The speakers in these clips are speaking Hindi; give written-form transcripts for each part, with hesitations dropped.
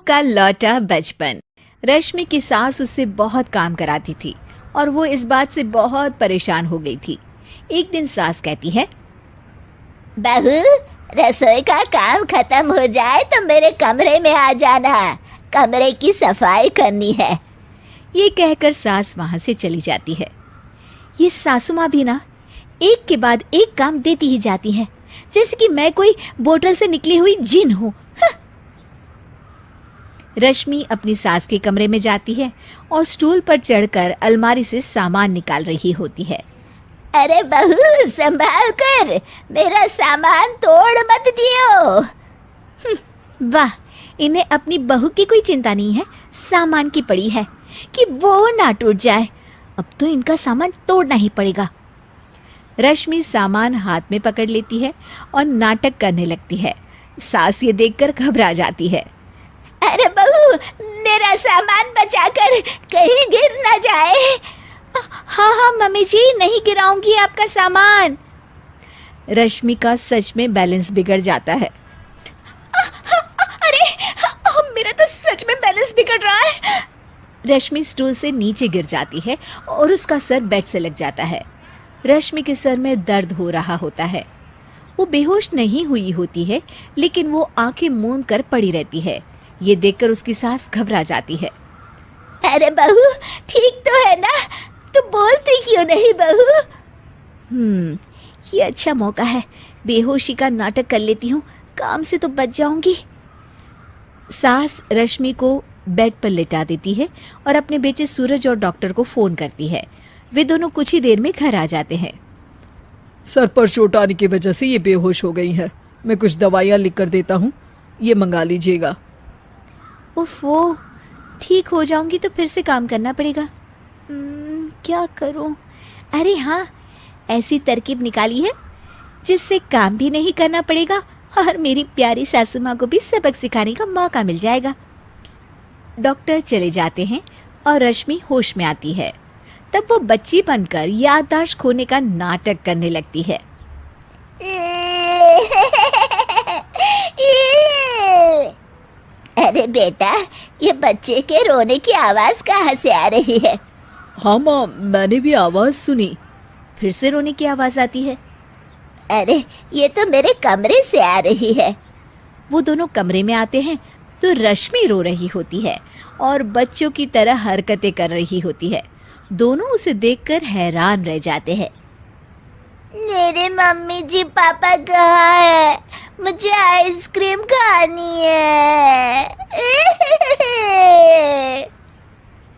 का लौटा बचपन। रश्मि की सास उससे बहुत काम कराती थी और वो इस बात से बहुत परेशान हो गई थी। एक दिन सास कहती है, बहू, रसोई का काम खत्म हो जाए तो मेरे कमरे में आ जाना, कमरे की सफाई करनी है। ये कहकर सास वहां से चली जाती है। ये सासू माँ भी ना एक के बाद एक काम देती ही जाती है, जैसे कि मैं कोई बोतल से निकली हुई जिन हूँ। रश्मि अपनी सास के कमरे में जाती है और स्टूल पर चढ़कर अलमारी से सामान निकाल रही होती है। अरे बहू, संभाल कर, मेरा सामान तोड़ मत दियो। वाह, इन्हें अपनी बहू की कोई चिंता नहीं है, सामान की पड़ी है कि वो ना टूट जाए। अब तो इनका सामान तोड़ना ही पड़ेगा। रश्मि सामान हाथ में पकड़ लेती है और नाटक करने लगती है। सास ये देखकर घबरा जाती है। अरे बहू, मेरा सामान बचाकर कहीं गिर ना जाए। हाँ हाँ मम्मी जी, नहीं गिराऊंगी आपका सामान। रश्मि का सच में बैलेंस बिगड़ जाता है। अरे मेरा तो सच में बैलेंस बिगड़ रहा है। रश्मि स्टूल से नीचे गिर जाती है और उसका सर बेड से लग जाता है। रश्मि के सर में दर्द हो रहा होता है। वो बेहोश नहीं हुई होती है, लेकिन वो आंखें मूंद कर पड़ी रहती है। ये देखकर उसकी सास घबरा जाती है। अरे बहू, ठीक तो है ना? तू बोलती क्यों नहीं बहू? ये अच्छा मौका है, बेहोशी का नाटक कर लेती हूँ, काम से तो बच जाऊंगी। सास रश्मि को बेड पर लेटा देती है और अपने बेटे सूरज और डॉक्टर को फोन करती है। वे दोनों कुछ ही देर में घर आ जाते हैं। सर पर चोट आने की वजह से ये बेहोश हो गई है। मैं कुछ दवाइयाँ लिख कर देता हूँ, ये मंगा लीजिएगा। उफ, वो ठीक हो जाऊंगी तो फिर से काम करना पड़ेगा। क्या करूं? अरे हाँ, ऐसी तरकीब निकाली है जिससे काम भी नहीं करना पड़ेगा और मेरी प्यारी सासू माँ को भी सबक सिखाने का मौका मिल जाएगा। डॉक्टर चले जाते हैं और रश्मि होश में आती है। तब वो बच्ची बनकर याददाश्त खोने का नाटक करने लगती है। अरे बेटा, ये बच्चे के रोने की आवाज कहाँ से आ रही है? हाँ माँ, मैंने भी आवाज़ सुनी। फिर से रोने की आवाज़ आती है। अरे, ये तो मेरे कमरे से आ रही है। वो दोनों कमरे में आते हैं तो रश्मि रो रही होती है और बच्चों की तरह हरकतें कर रही होती है। दोनों उसे देखकर हैरान रह जाते हैं। मेरे मम्मी जी पापा कहाँ है? मुझे आइसक्रीम खानी है।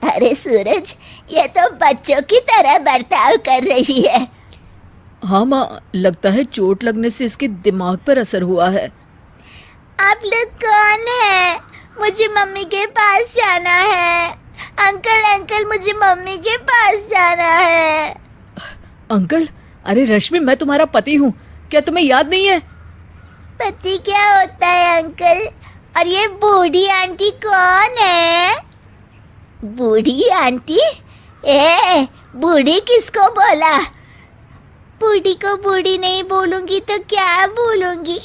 अरे सूरज, ये तो बच्चों की तरह बर्ताव कर रही है। हाँ माँ, लगता है चोट लगने से इसके दिमाग पर असर हुआ है। आप लोग कौन है? मुझे मम्मी के पास जाना है। अंकल, मुझे मम्मी के पास जाना है। अंकल? अरे रश्मि, मैं तुम्हारा पति हूँ, क्या तुम्हें याद नहीं है? पति क्या होता है अंकल? और ये बूढ़ी आंटी कौन है? बूढ़ी आंटी? बूढ़ी किसको बोला? बूढ़ी को बूढ़ी नहीं बोलूंगी तो क्या बोलूंगी?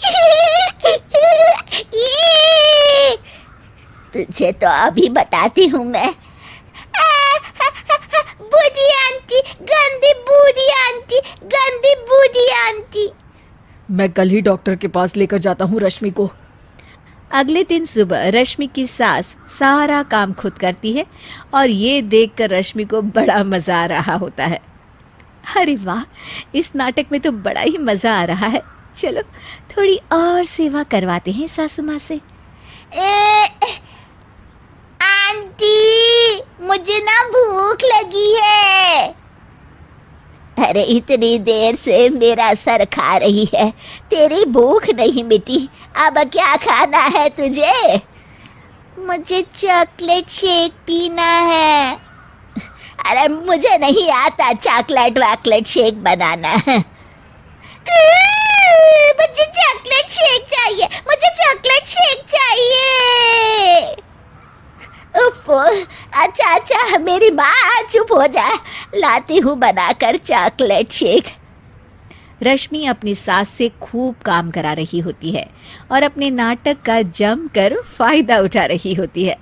तुझे तो अभी बताती हूँ मैं। बूढ़ी आंटी, गंदी बूढ़ी आंटी, गंदी बूढ़ी आंटी। मैं कल ही डॉक्टर के पास लेकर जाता हूँ रश्मि को। अगले दिन सुबह रश्मि की सास सारा काम खुद करती है और ये देखकर रश्मि को बड़ा मजा आ रहा होता है। अरे वाह, इस नाटक में तो बड़ा ही मजा आ रहा है। चलो थोड़ी और सेवा करवाते हैं सासू माँ से। आंटी, मुझे ना भूख लगी है। अरे इतनी देर से मेरा सर खा रही है, तेरी भूख नहीं मिटी। अब क्या खाना है तुझे? मुझे चॉकलेट शेक पीना है। अरे मुझे नहीं आता चॉकलेट शेक बनाना। मुझे चॉकलेट शेक चाहिए, मुझे चॉकलेट शेक चाहिए। अच्छा, मेरी माँ चुप हो जा, लाती हूँ बनाकर चॉकलेट शेक। रश्मि अपनी सास से खूब काम करा रही होती है और अपने नाटक का जमकर फायदा उठा रही होती है।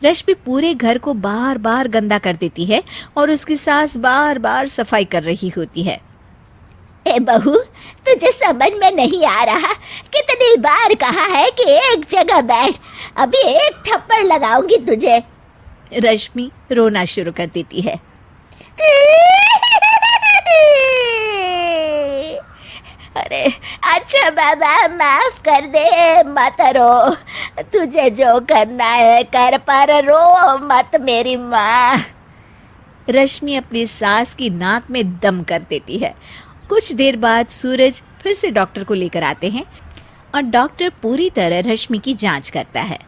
रश्मि पूरे घर को बार बार गंदा कर देती है और उसकी सास बार बार सफाई कर रही होती है। ए बहू, तुझे समझ में नहीं आ रहा? कितनी बार कहा है कि एक जगह बैठ, अभी एक थप्पड़ लगाऊंगी तुझे। रश्मि रोना शुरू कर देती है। अरे अच्छा बाबा, माफ कर दे, मत रो। तुझे जो करना है कर, पर रो मत मेरी माँ। रश्मि अपनी सास की नाक में दम कर देती है। कुछ देर बाद सूरज फिर से डॉक्टर को लेकर आते हैं और डॉक्टर पूरी तरह रश्मि की जांच करता है।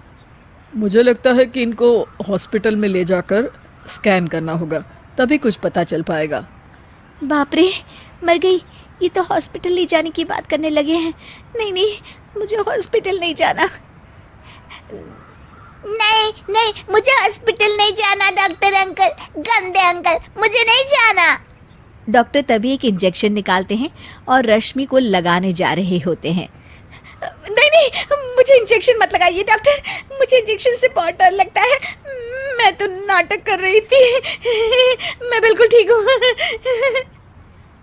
मुझे लगता है कि इनको हॉस्पिटल में ले जाकर स्कैन करना होगा, तभी कुछ पता चल पाएगा। बाप रे, मर गई। ये तो हॉस्पिटल ले जाने की बात करने लगे हैं। नहीं नहीं, मुझे हॉस्पिटल नहीं जाना। नहीं नहीं, मुझे हॉस्पिटल नहीं जाना डॉक्टर अंकल, गंदे अंकल, मुझे नहीं जाना। डॉक्टर तभी एक इंजेक्शन निकालते हैं और रश्मि को लगाने जा रहे होते हैं। नहीं नहीं, मुझे इंजेक्शन मत लगाइए डॉक्टर, मुझे इंजेक्शन से बहुत डर लगता है। मैं तो नाटक कर रही थी, मैं बिल्कुल ठीक हूँ।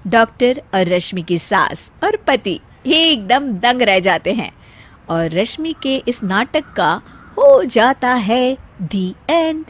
डॉक्टर और रश्मि की सास और पति एकदम दंग रह जाते हैं और रश्मि के इस नाटक का हो जाता है दी एंड।